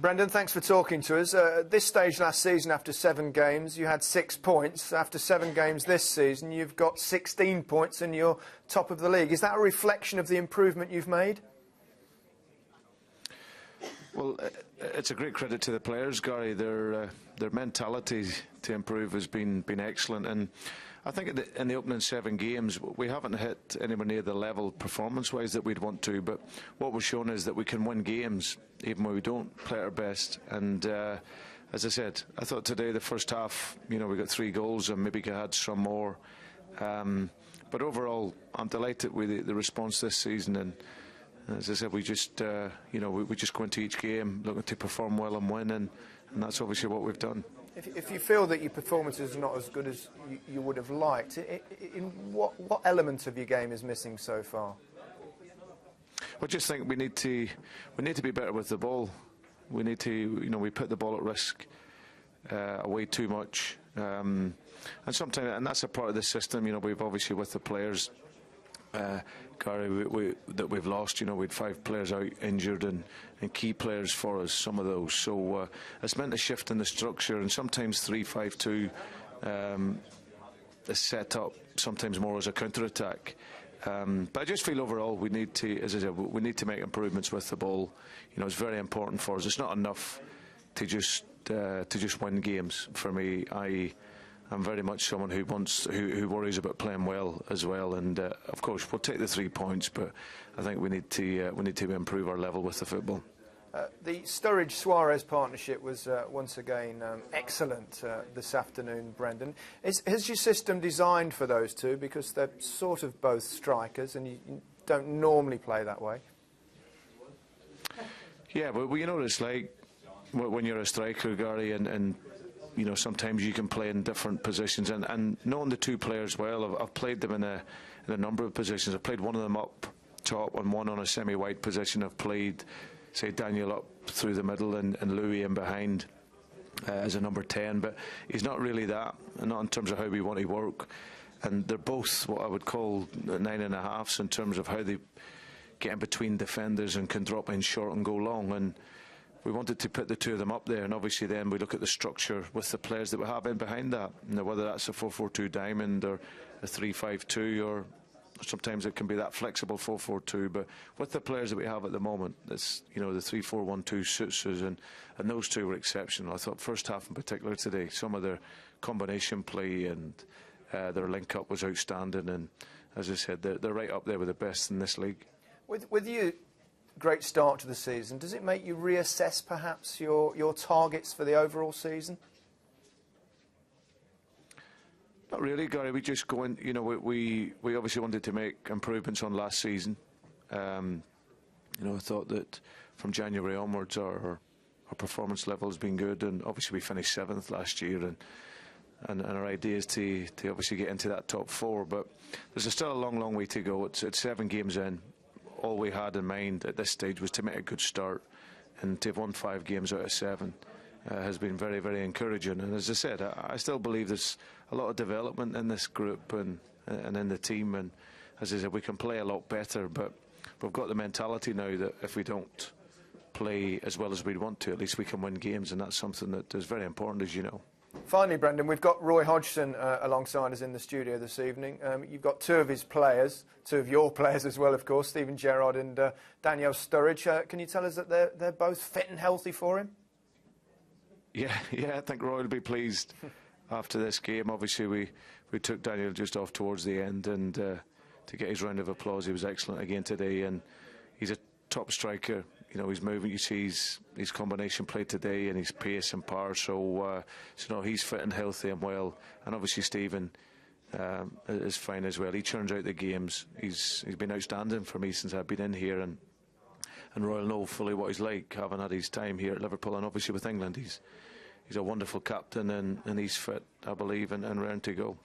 Brendan, thanks for talking to us. At this stage last season, after 7 games, you had 6 points. After 7 games this season, you've got 16 points and you're top of the league. Is that a reflection of the improvement you've made? Well, it's a great credit to the players, Gary. Their mentality to improve has been excellent, and I think in the opening 7 games we haven't hit anywhere near the level performance-wise that we'd want to. But what we're showing is that we can win games even when we don't play our best. And as I said, I thought today the first half, we got 3 goals and maybe could have had some more. But overall, I'm delighted with the response this season. And as I said, we just we just go into each game looking to perform well and win, and that's obviously what we've done. If you feel that your performances are not as good as you would have liked, in what element of your game is missing so far? I just think we need to be better with the ball. We need to, we put the ball at risk away too much, and sometimes, and that's a part of the system. We've obviously with the players. Gary, that we've lost, we had 5 players out injured and key players for us, some of those. So it's meant a shift in the structure, and sometimes 3-5-2 is set up sometimes more as a counter-attack. But I just feel overall we need to, as I said, we need to make improvements with the ball. It's very important for us. It's not enough to just win games. For me, I'm very much someone who worries about playing well as well, and of course we'll take the 3 points, but I think we need to improve our level with the football. The Sturridge-Suarez partnership was once again excellent this afternoon, Brendan. Is your system designed for those two, because they're sort of both strikers and you don't normally play that way? Yeah, but what it's like when you're a striker, Gary, and sometimes you can play in different positions, and knowing the 2 players well, I've played them in a number of positions. I've played one of them up top and one on a semi-wide position. I've played, say, Daniel up through the middle and Louis in behind as a number 10, but he's not really that, and not in terms of how we want to work. And they're both what I would call 9.5s in terms of how they get in between defenders and can drop in short and go long. And we wanted to put the 2 of them up there, and obviously then we look at the structure with the players that we have in behind that. Whether that's a 4-4-2 diamond or a 3-5-2, or sometimes it can be that flexible 4-4-2. But with the players that we have at the moment, it's the 3-4-1-2 suits us, and those 2 were exceptional. I thought first half in particular today, some of their combination play and their link up was outstanding. And as I said, they're right up there with the best in this league. With you. Great start to the season. Does it make you reassess perhaps your targets for the overall season? Not really, Gary. We just go in. We obviously wanted to make improvements on last season. I thought that from January onwards our performance level has been good, and obviously we finished 7th last year, and our idea is to obviously get into that top 4. But there's still a long way to go. It's 7 games in. All we had in mind at this stage was to make a good start, and to have won 5 games out of 7 has been very, very encouraging. And as I said, I still believe there's a lot of development in this group and in the team, and as I said, we can play a lot better, but we've got the mentality now that if we don't play as well as we'd want to, at least we can win games, and that's something that is very important, as you know. Finally, Brendan, we've got Roy Hodgson alongside us in the studio this evening. You've got 2 of his players, 2 of your players as well, of course, Steven Gerrard and Daniel Sturridge. Can you tell us that they're both fit and healthy for him? Yeah, I think Roy will be pleased after this game. Obviously, we took Daniel just off towards the end, and to get his round of applause, he was excellent again today, and he's a top striker. He's moving. You see his combination play today, and his pace and power. So he's fit and healthy and well. And obviously Steven is fine as well. He churns out the games. He's been outstanding for me since I've been in here, and Royal know fully what he's like, having had his time here at Liverpool, and obviously with England. He's a wonderful captain, and he's fit, I believe, and raring to go.